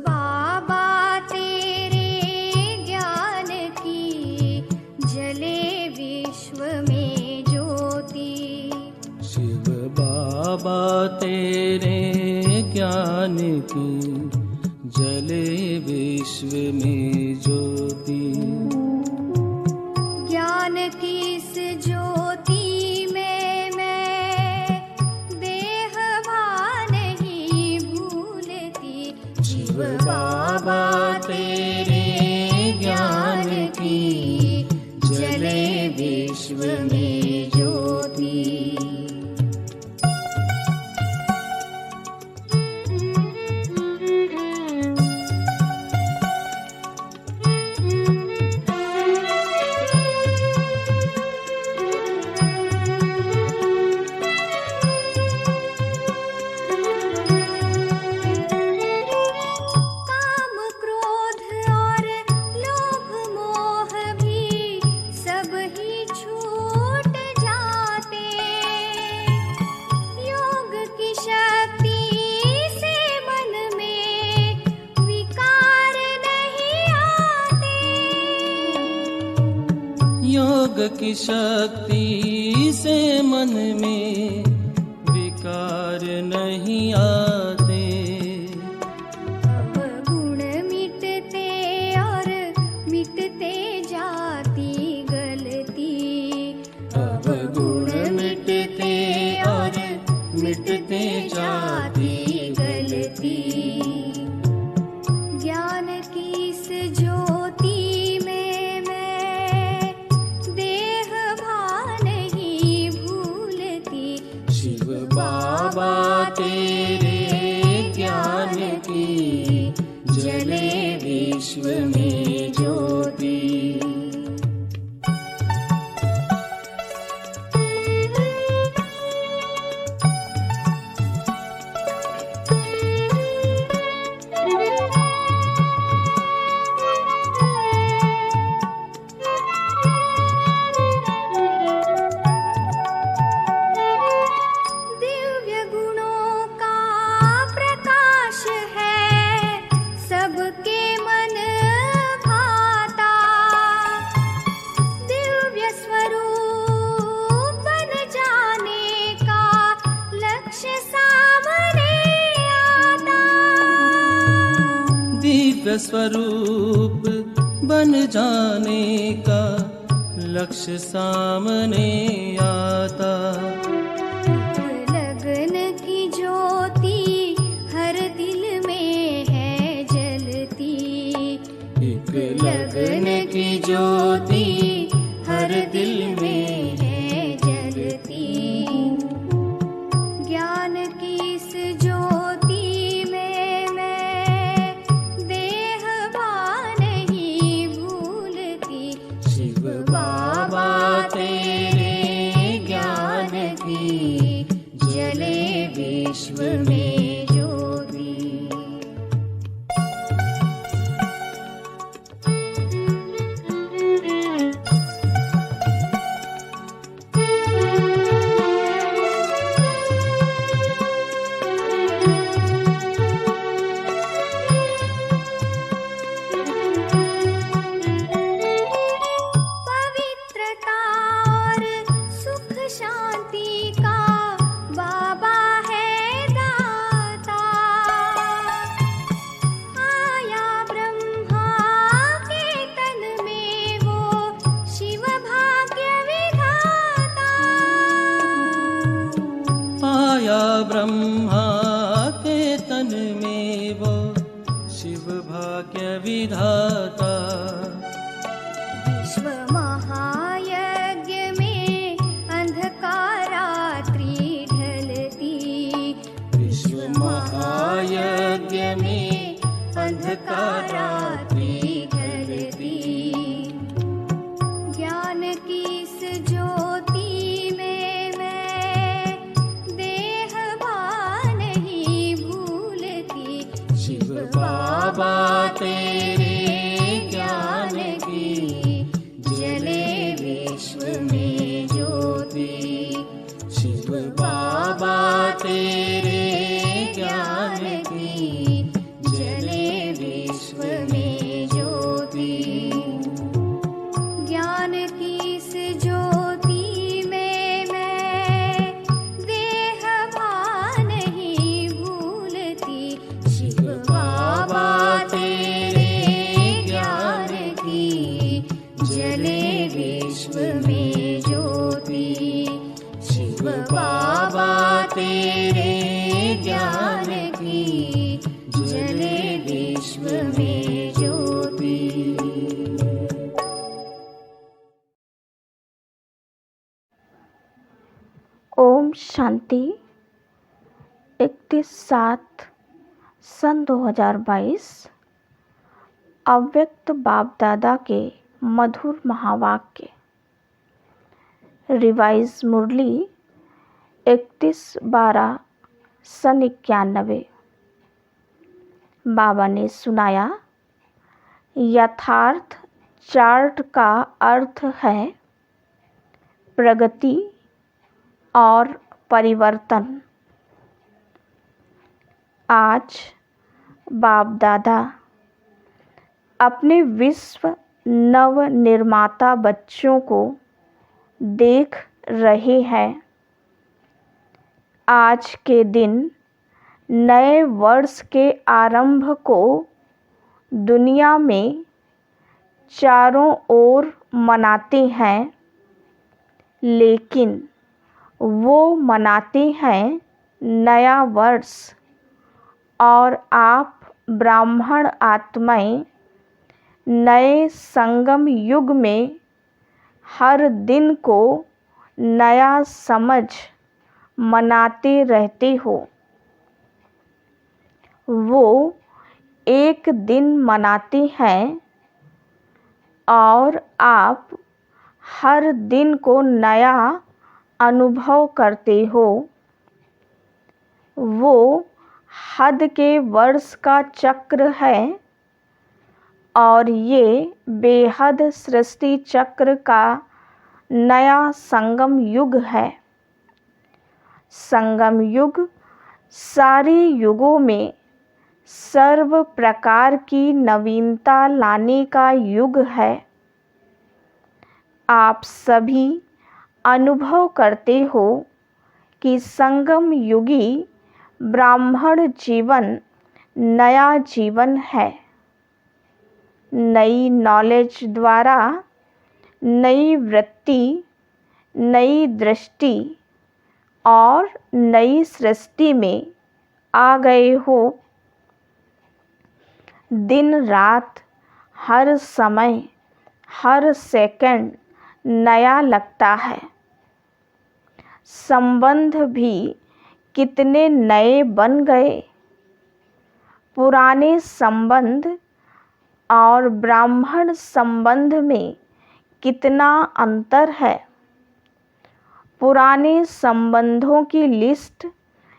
बाबा तेरे ज्ञान की जले विश्व में ज्योति। शिव बाबा तेरे ज्ञान की जले विश्व में ज्योति। ज्ञान की इस ज्योति में मैं देह भान नहीं भूलती। शिव बाबा तेरे ज्ञान की जले विश्व में ज्योति। योग की शक्ति से मन में विकार नहीं आते। अब गुण मिटते और मिटते जाती गलती। अब गुण मिटते और मिटते जाती गलती। ज्ञान की इस ज्योति बाबा तेरे ज्ञान की जले विश्व में ज्योति। दिव्य स्वरूप बन जाने का लक्ष्य सामने आता। लगन की ज्योति हर दिल में है जलती। एक लगन की ज्योति हर दिल में है जलती। ज्ञान की इस ज्योति में मैं देह भान नहीं भूलती। शिव बाबा तेरे ज्ञान की जले विश्व में ज्योति। ब्रह्मा के तन में वो शिव भाग्य विधाता। विश्व महायज्ञ में अंधकार रात्रि ढलती। विश्व महायज्ञ में अंधकार रात्रि ढलती। ज्ञान की इस ज्योति बाबा तेरे ज्ञान की जले विश्व में ज्योति। शिव बाबा तेरे ज्ञान की जले विश्व में ज्योति। ओम शांति। 31/7/2022 अव्यक्त बाप दादा के मधुर महावाक्य। रिवाइज मुरली 31/12/91। बाबा ने सुनाया, यथार्थ चार्ट का अर्थ है प्रगति और परिवर्तन। आज बाप दादा अपने विश्व नव निर्माता बच्चों को देख रहे हैं। आज के दिन नए वर्ष के आरंभ को दुनिया में चारों ओर मनाते हैं, लेकिन वो मनाते हैं नया वर्ष, और आप ब्राह्मण आत्माएं नए संगम युग में हर दिन को नया समझ मनाते रहते हो। वो एक दिन मनाते हैं और आप हर दिन को नया अनुभव करते हो। वो हद के वर्ष का चक्र है और ये बेहद सृष्टि चक्र का नया संगम युग है। संगम युग सारे युगों में सर्व प्रकार की नवीनता लाने का युग है। आप सभी अनुभव करते हो कि संगम युगी ब्राह्मण जीवन नया जीवन है। नई नॉलेज द्वारा नई वृत्ति, नई दृष्टि और नई सृष्टि में आ गए हो। दिन रात हर समय हर सेकंड नया लगता है। संबंध भी कितने नए बन गए। पुराने संबंध और ब्राह्मण संबंध में कितना अंतर है। पुराने संबंधों की लिस्ट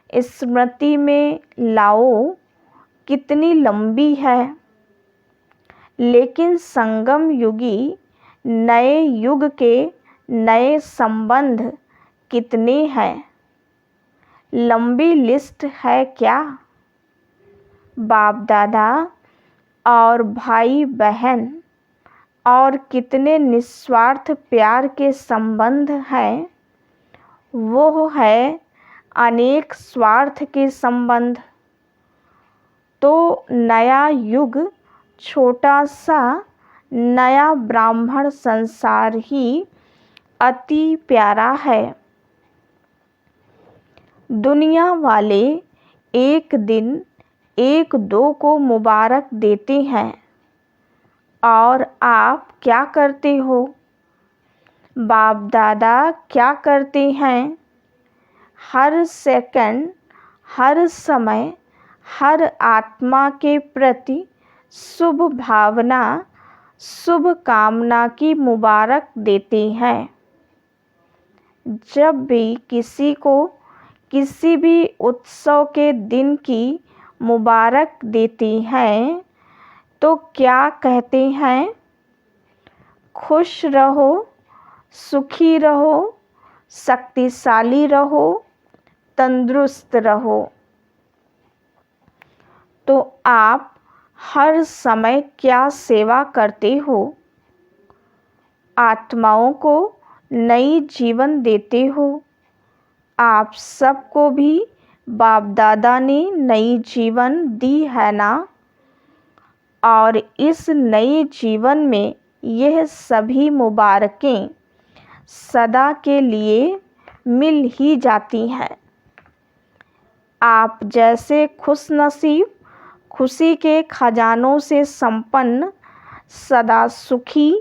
स्मृति में लाओ, कितनी लंबी है। लेकिन संगम युगी नए युग के नए संबंध कितने हैं? लंबी लिस्ट है क्या? बाप दादा और भाई बहन और कितने निस्वार्थ प्यार के संबंध हैं। वो है अनेक स्वार्थ के संबंध। तो नया युग छोटा सा नया ब्राह्मण संसार ही अति प्यारा है। दुनिया वाले एक दिन एक दो को मुबारक देते हैं, और आप क्या करते हो? बाप दादा क्या करते हैं? हर सेकंड, हर समय, हर आत्मा के प्रति शुभ भावना, शुभ कामना की मुबारक देते हैं। जब भी किसी को किसी भी उत्सव के दिन की मुबारक देते हैं तो क्या कहते हैं? खुश रहो, सुखी रहो, शक्तिशाली रहो, तंदुरुस्त रहो। तो आप हर समय क्या सेवा करते हो? आत्माओं को नई जीवन देते हो। आप सबको भी बाप दादा ने नई जीवन दी है ना? और इस नए जीवन में यह सभी मुबारकें सदा के लिए मिल ही जाती हैं। आप जैसे खुशनसीब खुशी के खजानों से संपन्न सदा सुखी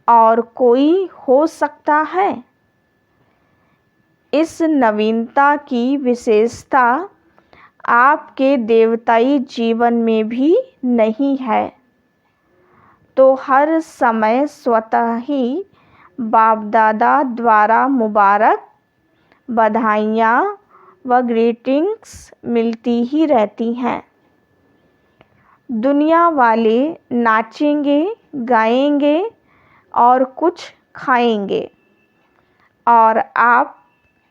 और कोई हो सकता है? इस नवीनता की विशेषता आपके देवताई जीवन में भी नहीं है, तो हर समय स्वतः ही बाप दादा द्वारा मुबारक बधाइयाँ व ग्रीटिंग्स मिलती ही रहती हैं। दुनिया वाले नाचेंगे, गाएंगे और कुछ खाएंगे, और आप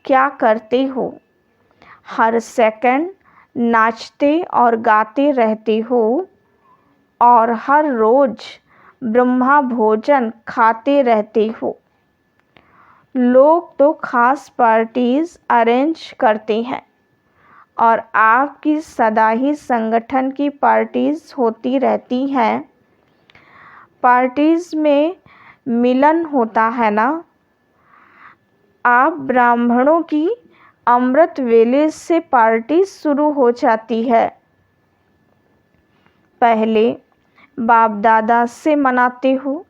क्या करते हो? हर सेकंड नाचते और गाते रहते हो और हर रोज़ ब्रह्मा भोजन खाते रहते हो। लोग तो खास पार्टीज़ अरेंज करते हैं और आपकी सदा ही संगठन की पार्टीज़ होती रहती हैं। पार्टीज़ में मिलन होता है ना। आप ब्राह्मणों की अमृत वेले से पार्टी शुरू हो जाती है। पहले बाप दादा से मनाते हो,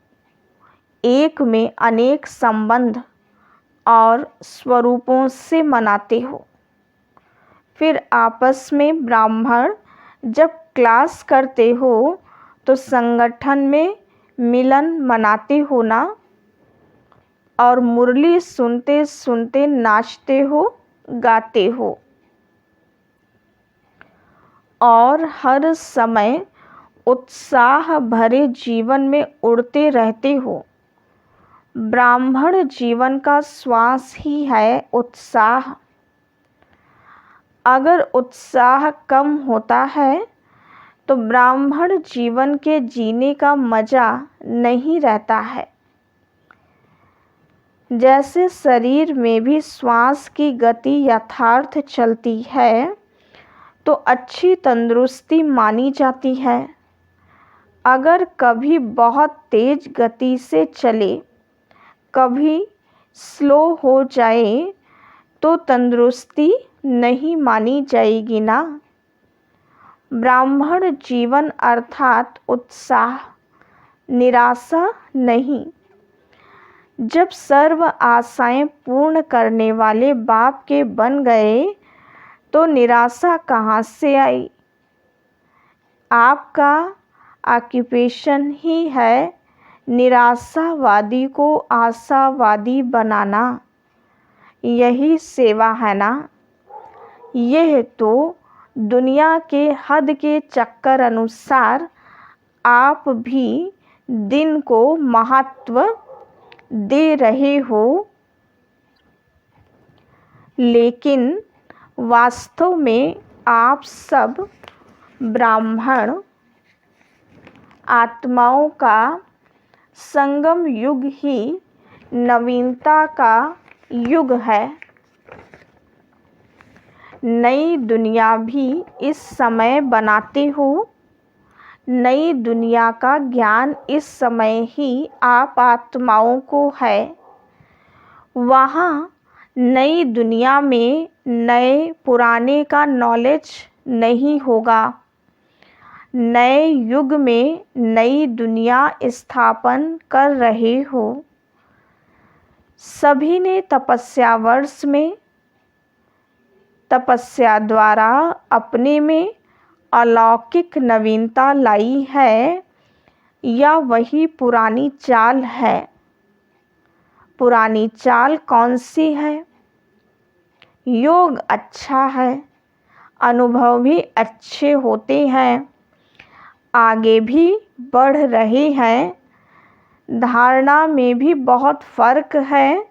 एक में अनेक संबंध और स्वरूपों से मनाते हो। फिर आपस में ब्राह्मण जब क्लास करते हो तो संगठन में मिलन मनाते हो ना, और मुरली सुनते सुनते नाचते हो, गाते हो और हर समय उत्साह भरे जीवन में उड़ते रहते हो। ब्राह्मण जीवन का श्वास ही है उत्साह। अगर उत्साह कम होता है तो ब्राह्मण जीवन के जीने का मज़ा नहीं रहता है। जैसे शरीर में भी श्वास की गति यथार्थ चलती है तो अच्छी तंदुरुस्ती मानी जाती है। अगर कभी बहुत तेज गति से चले, कभी स्लो हो जाए तो तंदुरुस्ती नहीं मानी जाएगी ना। ब्राह्मण जीवन अर्थात उत्साह, निराशा नहीं। जब सर्व आशाएं पूर्ण करने वाले बाप के बन गए तो निराशा कहाँ से आई? आपका ऑक्यूपेशन ही है निराशावादी को आशावादी बनाना। यही सेवा है ना। यह तो दुनिया के हद के चक्कर अनुसार आप भी दिन को महत्व दे रहे हो, लेकिन वास्तव में आप सब ब्राह्मण आत्माओं का संगम युग ही नवीनता का युग है। नई दुनिया भी इस समय बनाते हो। नई दुनिया का ज्ञान इस समय ही आप आत्माओं को है। वहाँ नई दुनिया में नए पुराने का नॉलेज नहीं होगा। नए युग में नई दुनिया स्थापन कर रहे हो। सभी ने तपस्या वर्ष में तपस्या द्वारा अपने में अलौकिक नवीनता लाई है, या वही पुरानी चाल है? पुरानी चाल कौन सी है? योग अच्छा है, अनुभव भी अच्छे होते हैं, आगे भी बढ़ रहे हैं, धारणा में भी बहुत फ़र्क है,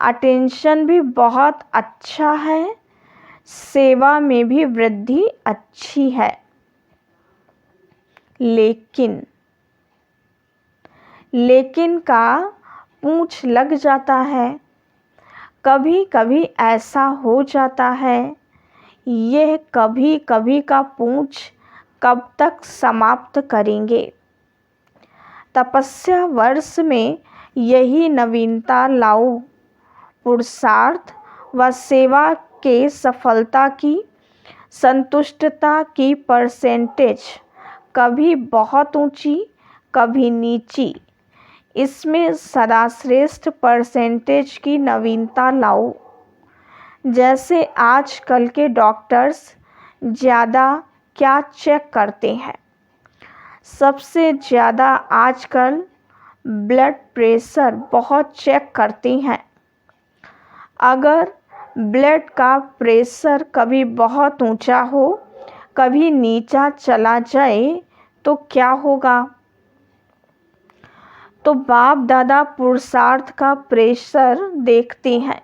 अटेंशन भी बहुत अच्छा है, सेवा में भी वृद्धि अच्छी है। लेकिन का पूंछ लग जाता है। कभी कभी ऐसा हो जाता है, यह कभी कभी का पूंछ कब तक समाप्त करेंगे? तपस्या वर्ष में यही नवीनता लाओ। पुरुषार्थ व सेवा के सफलता की संतुष्टता की परसेंटेज कभी बहुत ऊंची, कभी नीची। इसमें सदा श्रेष्ठ परसेंटेज की नवीनता लाओ। जैसे आजकल के डॉक्टर्स ज़्यादा क्या चेक करते हैं? सबसे ज़्यादा आजकल ब्लड प्रेशर बहुत चेक करते हैं। अगर ब्लड का प्रेशर कभी बहुत ऊंचा हो, कभी नीचा चला जाए तो क्या होगा? तो बाप दादा पुरुषार्थ का प्रेशर देखते हैं,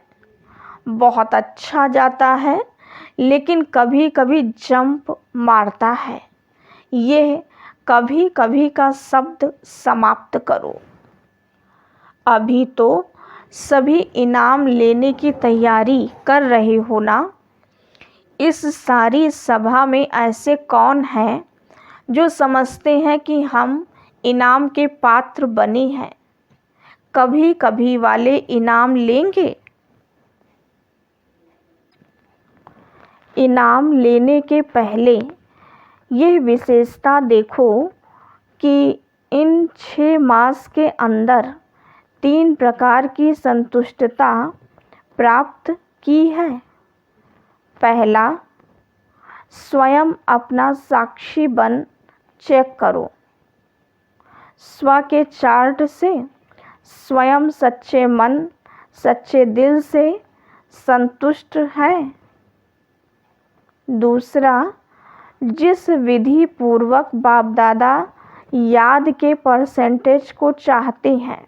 बहुत अच्छा जाता है, लेकिन कभी कभी जंप मारता है। ये कभी कभी का शब्द समाप्त करो। अभी तो सभी इनाम लेने की तैयारी कर रहे हो ना? इस सारी सभा में ऐसे कौन हैं जो समझते हैं कि हम इनाम के पात्र बने हैं? कभी कभी वाले इनाम लेंगे? इनाम लेने के पहले यह विशेषता देखो कि इन 6 मास के अंदर 3 प्रकार की संतुष्टता प्राप्त की है। पहला, स्वयं अपना साक्षी बन चेक करो। स्व के चार्ट से स्वयं सच्चे मन, सच्चे दिल से संतुष्ट है। दूसरा, जिस विधि पूर्वक बाप दादा याद के परसेंटेज को चाहते हैं,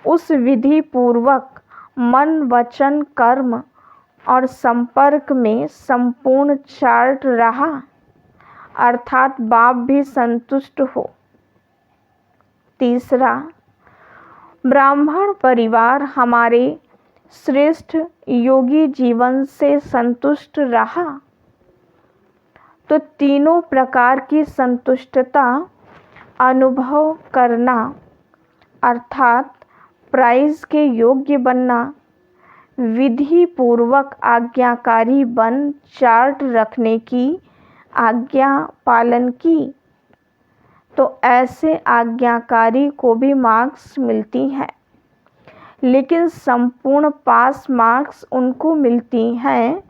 उस विधि पूर्वक मन, वचन, कर्म और संपर्क में संपूर्ण चार्ट रहा, अर्थात बाप भी संतुष्ट हो। तीसरा, ब्राह्मण परिवार हमारे श्रेष्ठ योगी जीवन से संतुष्ट रहा, तो तीनों प्रकार की संतुष्टता अनुभव करना, अर्थात प्राइज के योग्य बनना, विधि पूर्वक आज्ञाकारी बन चार्ट रखने की आज्ञा पालन की, तो ऐसे आज्ञाकारी को भी मार्क्स मिलती हैं, लेकिन संपूर्ण पास मार्क्स उनको मिलती हैं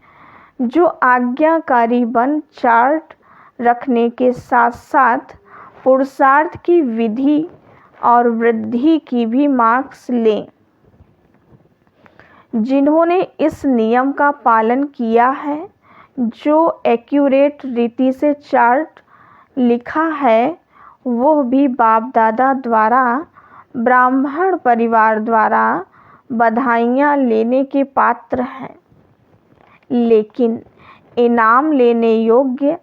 जो आज्ञाकारी बन चार्ट रखने के साथ साथ पुरुषार्थ की विधि और वृद्धि की भी मार्क्स लें। जिन्होंने इस नियम का पालन किया है, जो एक्यूरेट रीति से चार्ट लिखा है, वो भी बाप दादा द्वारा, ब्राह्मण परिवार द्वारा बधाइयाँ लेने के पात्र हैं। लेकिन इनाम लेने योग्य,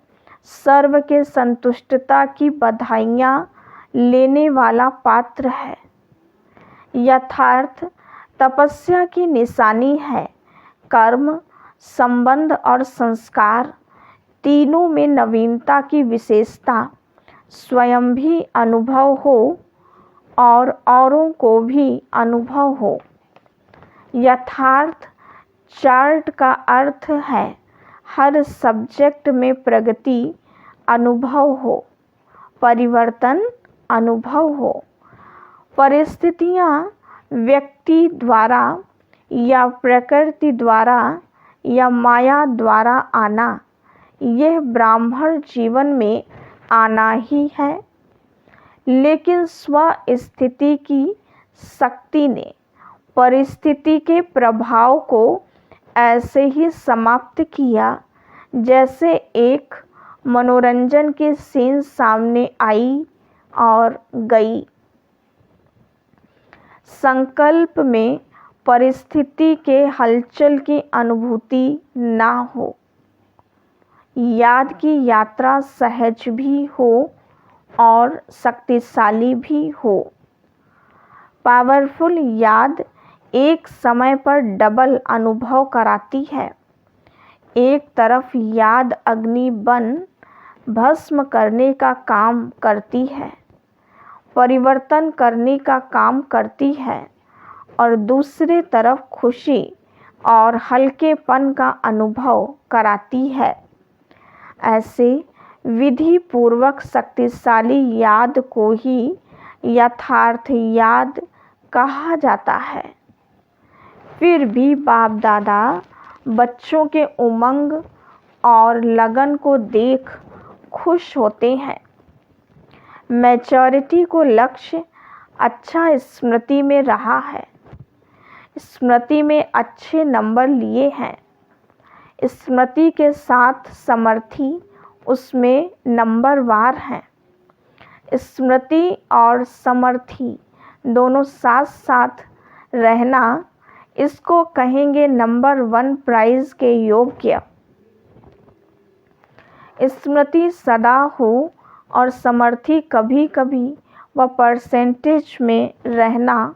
सर्व के संतुष्टता की बधाइयाँ लेने वाला पात्र है। यथार्थ तपस्या की निशानी है कर्म, संबंध और संस्कार, तीनों में नवीनता की विशेषता स्वयं भी अनुभव हो और औरों को भी अनुभव हो। यथार्थ चार्ट का अर्थ है हर सब्जेक्ट में प्रगति अनुभव हो, परिवर्तन अनुभव हो। परिस्थितियाँ व्यक्ति द्वारा या प्रकृति द्वारा या माया द्वारा आना, यह ब्राह्मण जीवन में आना ही है, लेकिन स्व स्थिति की शक्ति ने परिस्थिति के प्रभाव को ऐसे ही समाप्त किया जैसे एक मनोरंजन की सीन सामने आई और गई। संकल्प में परिस्थिति के हलचल की अनुभूति ना हो। याद की यात्रा सहज भी हो और शक्तिशाली भी हो। पावरफुल याद एक समय पर डबल अनुभव कराती है। एक तरफ याद अग्नि बन भस्म करने का काम करती है, परिवर्तन करने का काम करती है, और दूसरे तरफ खुशी और हल्केपन का अनुभव कराती है। ऐसे विधि पूर्वक शक्तिशाली याद को ही यथार्थ याद कहा जाता है। फिर भी बाप दादा बच्चों के उमंग और लगन को देख खुश होते हैं। मैच्योरिटी को लक्ष्य अच्छा स्मृति में रहा है, स्मृति में अच्छे नंबर लिए हैं। स्मृति के साथ समर्थी उसमें नंबरवार हैं। स्मृति और समर्थी दोनों साथ साथ रहना, इसको कहेंगे नंबर 1 प्राइज के योग्य। स्मृति सदा हो और समर्थी कभी कभी व परसेंटेज में रहना,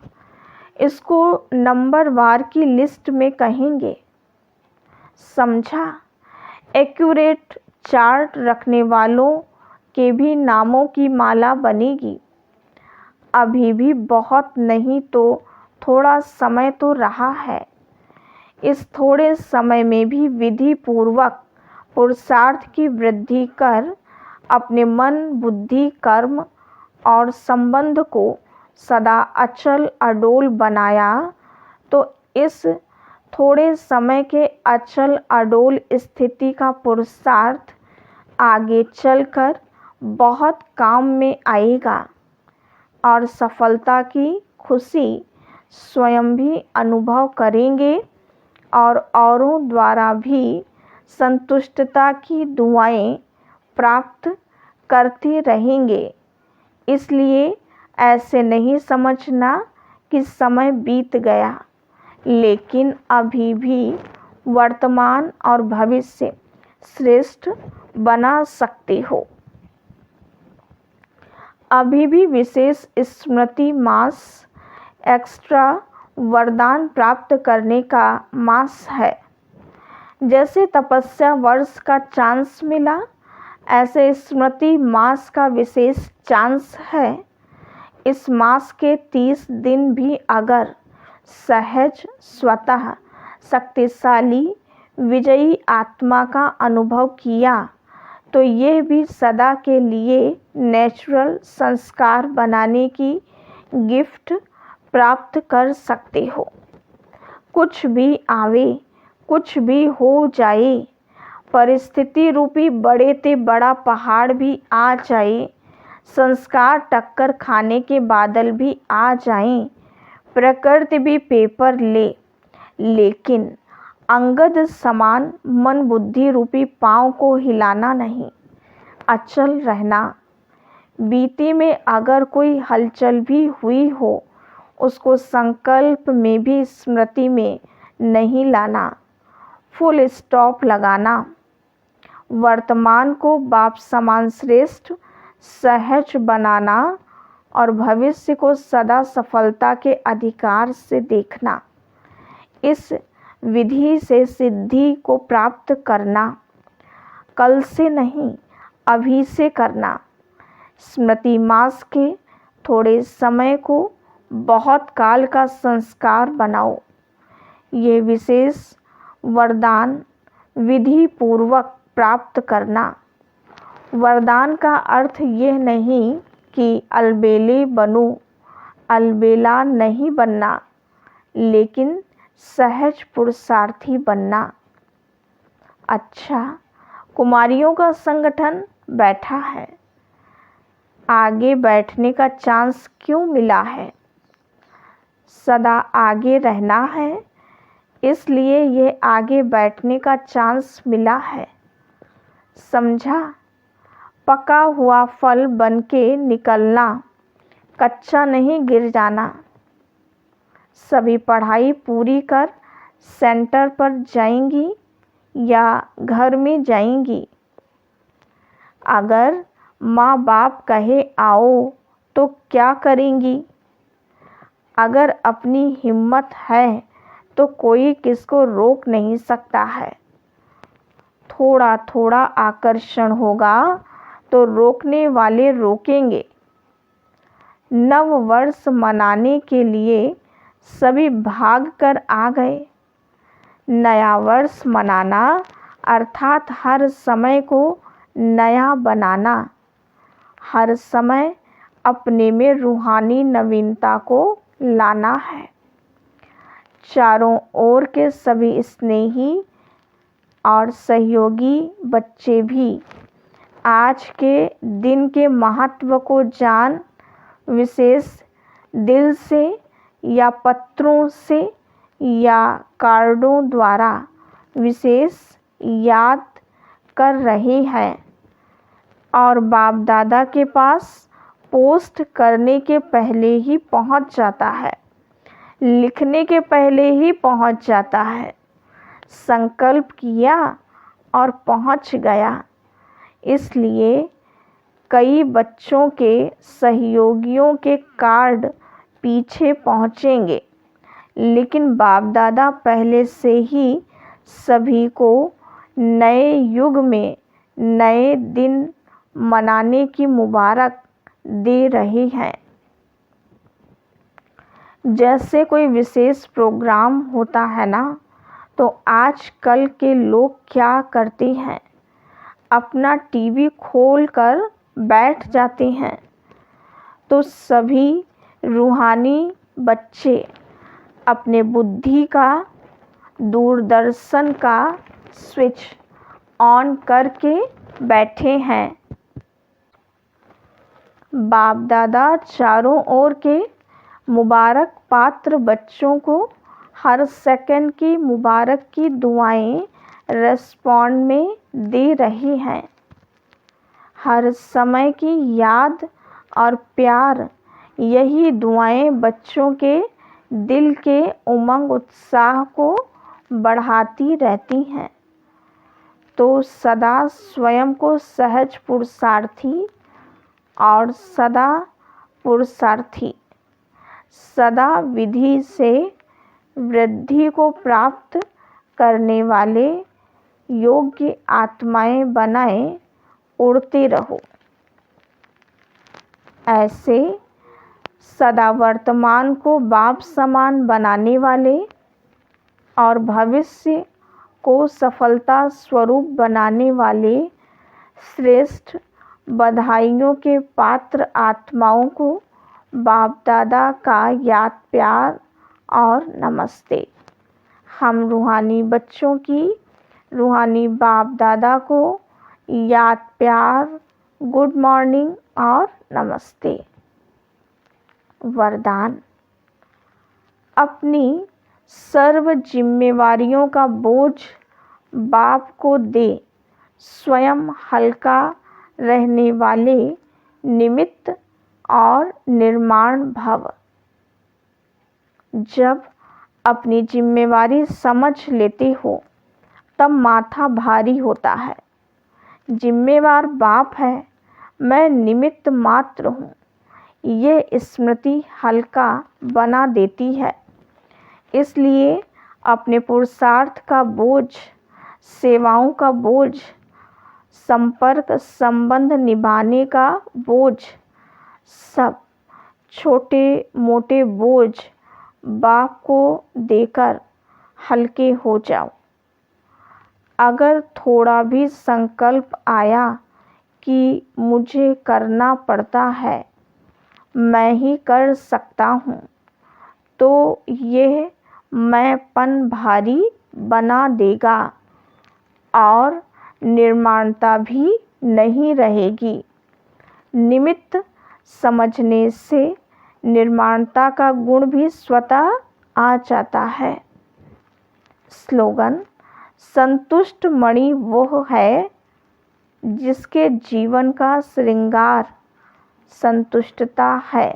इसको नंबरवार की लिस्ट में कहेंगे। समझा? एक्यूरेट चार्ट रखने वालों के भी नामों की माला बनेगी। अभी भी बहुत नहीं तो थोड़ा समय तो रहा है। इस थोड़े समय में भी विधि पूर्वक पुरुषार्थ की वृद्धि कर अपने मन, बुद्धि, कर्म और संबंध को सदा अचल अडोल बनाया, तो इस थोड़े समय के अचल अडोल स्थिति का पुरुषार्थ आगे चलकर बहुत काम में आएगा और सफलता की खुशी स्वयं भी अनुभव करेंगे और औरों द्वारा भी संतुष्टता की दुआएं प्राप्त करते रहेंगे। इसलिए ऐसे नहीं समझना कि समय बीत गया, लेकिन अभी भी वर्तमान और भविष्य श्रेष्ठ बना सकते हो। अभी भी विशेष स्मृति मास, एक्स्ट्रा वरदान प्राप्त करने का मास है। जैसे तपस्या वर्ष का चांस मिला, ऐसे स्मृति मास का विशेष चांस है। इस मास के 30 दिन भी अगर सहज, स्वतः शक्तिशाली, विजयी आत्मा का अनुभव किया, तो ये भी सदा के लिए नेचुरल संस्कार बनाने की गिफ्ट प्राप्त कर सकते हो। कुछ भी आवे, कुछ भी हो जाए, परिस्थिति रूपी बड़े ते बड़ा पहाड़ भी आ जाए, संस्कार टक्कर खाने के बादल भी आ जाएं, प्रकृति भी पेपर ले, लेकिन अंगद समान मन बुद्धि रूपी पाँव को हिलाना नहीं, अचल रहना। बीते में अगर कोई हलचल भी हुई हो, उसको संकल्प में भी स्मृति में नहीं लाना, फुल स्टॉप लगाना। वर्तमान को बाप समान श्रेष्ठ सहज बनाना और भविष्य को सदा सफलता के अधिकार से देखना। इस विधि से सिद्धि को प्राप्त करना, कल से नहीं अभी से करना। स्मृति मास के थोड़े समय को बहुत काल का संस्कार बनाओ। ये विशेष वरदान विधि पूर्वक प्राप्त करना। वरदान का अर्थ यह नहीं कि अलबेले बनो, अलबेला नहीं बनना, लेकिन सहज पुरुषार्थी बनना। अच्छा, कुमारियों का संगठन बैठा है, आगे बैठने का चांस क्यों मिला है? सदा आगे रहना है, इसलिए ये आगे बैठने का चांस मिला है। समझा? पका हुआ फल बनके निकलना, कच्चा नहीं गिर जाना। सभी पढ़ाई पूरी कर सेंटर पर जाएंगी या घर में जाएंगी। अगर माँ बाप कहे आओ तो क्या करेंगी? अगर अपनी हिम्मत है तो कोई किसको रोक नहीं सकता है। थोड़ा थोड़ा आकर्षण होगा तो रोकने वाले रोकेंगे। नव वर्ष मनाने के लिए सभी भाग कर आ गए। नया वर्ष मनाना अर्थात हर समय को नया बनाना, हर समय अपने में रूहानी नवीनता को लाना है। चारों ओर के सभी स्नेही और सहयोगी बच्चे भी आज के दिन के महत्व को जान विशेष दिल से या पत्रों से या कार्डों द्वारा विशेष याद कर रहे हैं और बाप दादा के पास पोस्ट करने के पहले ही पहुंच जाता है, लिखने के पहले ही पहुंच जाता है। संकल्प किया और पहुंच गया। इसलिए कई बच्चों के सहयोगियों के कार्ड पीछे पहुंचेंगे, लेकिन बाप दादा पहले से ही सभी को नए युग में नए दिन मनाने की मुबारक दे रहे हैं। जैसे कोई विशेष प्रोग्राम होता है ना, तो आजकल के लोग क्या करते हैं, अपना टीवी खोल कर बैठ जाते हैं। तो सभी रूहानी बच्चे अपने बुद्धि का दूरदर्शन का स्विच ऑन करके बैठे हैं। बाप दादा चारों ओर के मुबारक पात्र बच्चों को हर सेकंड की मुबारक की दुआएं रेस्पॉन्ड में दे रही हैं। हर समय की याद और प्यार, यही दुआएं बच्चों के दिल के उमंग उत्साह को बढ़ाती रहती हैं। तो सदा स्वयं को सहज पुरुषार्थी और सदा पुरुषार्थी, सदा विधि से वृद्धि को प्राप्त करने वाले योग्य आत्माएं बनाए उड़ते रहो। ऐसे सदा वर्तमान को बाप समान बनाने वाले और भविष्य को सफलता स्वरूप बनाने वाले श्रेष्ठ बधाइयों के पात्र आत्माओं को बाप दादा का याद प्यार और नमस्ते। हम रूहानी बच्चों की रूहानी बाप दादा को याद प्यार, गुड मॉर्निंग और नमस्ते। वरदान: अपनी सर्व जिम्मेवारियों का बोझ बाप को दे, स्वयं हल्का रहने वाले निमित्त और निर्माण भव। जब अपनी जिम्मेवारी समझ लेते हो तब माथा भारी होता है। जिम्मेवार बाप है, मैं निमित्त मात्र हूँ, ये स्मृति हल्का बना देती है। इसलिए अपने पुरुषार्थ का बोझ, सेवाओं का बोझ, संपर्क संबंध निभाने का बोझ, सब छोटे मोटे बोझ बाप को देकर हल्के हो जाओ। अगर थोड़ा भी संकल्प आया कि मुझे करना पड़ता है, मैं ही कर सकता हूँ, तो यह मैंपन भारी बना देगा और निर्माणता भी नहीं रहेगी। निमित्त समझने से निर्माणता का गुण भी स्वतः आ जाता है। स्लोगन: संतुष्ट मणि वो है जिसके जीवन का श्रृंगार संतुष्टता है।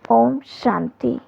ओम शांति।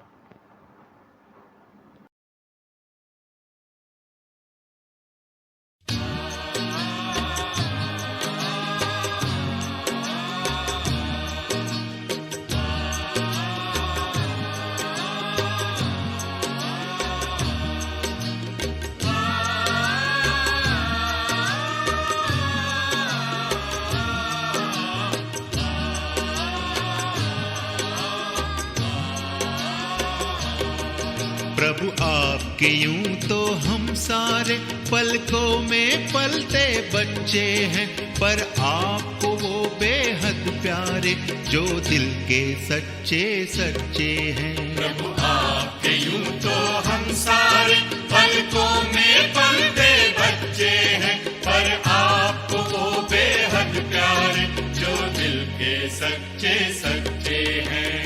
प्रभु आपके यूं तो हम सारे पलकों में पलते बच्चे हैं, पर आपको वो बेहद प्यारे जो दिल के सच्चे सच्चे हैं। प्रभु आपके यूं तो हम सारे पलकों में पलते बच्चे हैं, पर आपको वो बेहद प्यारे जो दिल के सच्चे सच्चे हैं।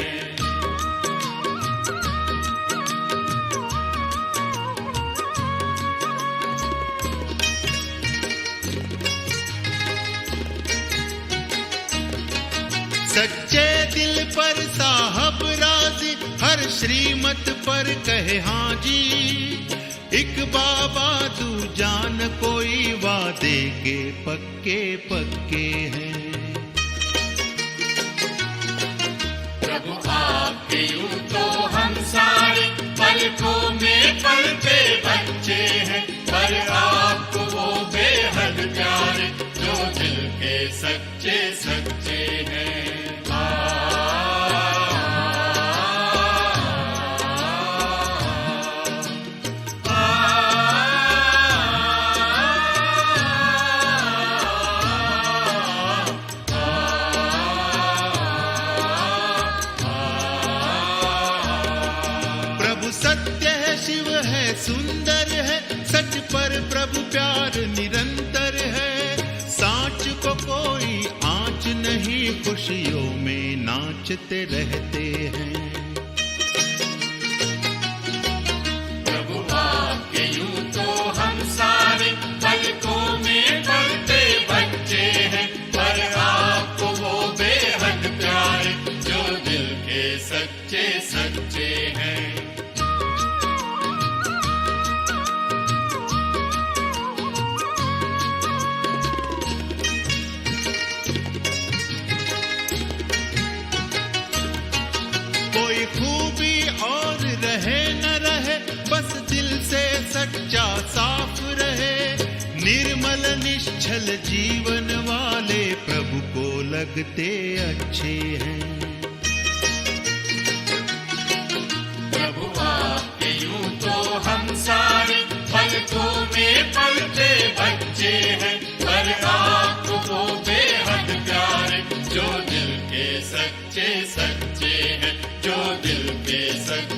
सच्चे दिल पर साहब राजी, हर श्रीमत पर कहे हाँ जी। एक बाबा तू जान कोई वादे के पक्के पक्के हैं। प्रभु आपके यूं तो हम सारे पलकों में पलते बच्चे हैं, पर आपको वो बेहद प्यारे जो दिल के सच्चे सच्चे हैं। प्रभु सत्य है, शिव है, सुंदर है, सच पर प्रभु प्यार निरंतर है। सांच को कोई आँच नहीं, खुशियों में नाचते रहते हैं। प्रभु आपके यूं तो हम सारे पलकों में पलते बच्चे हैं, पर आपको वो बेहद प्यारे जो दिल के सच्चे सच्चे हैं। कोई खूबी और रहे न रहे, बस दिल से सच्चा साफ रहे। निर्मल निश्चल जीवन वाले प्रभु को लगते अच्छे हैं। प्रभु आपके यूं तो हम सारे पलकों में पलते बच्चे हैं, पर आपको वो बेहद प्यारे जो दिल के सच्चे सच्चे हैं, जो दिल के सच्चे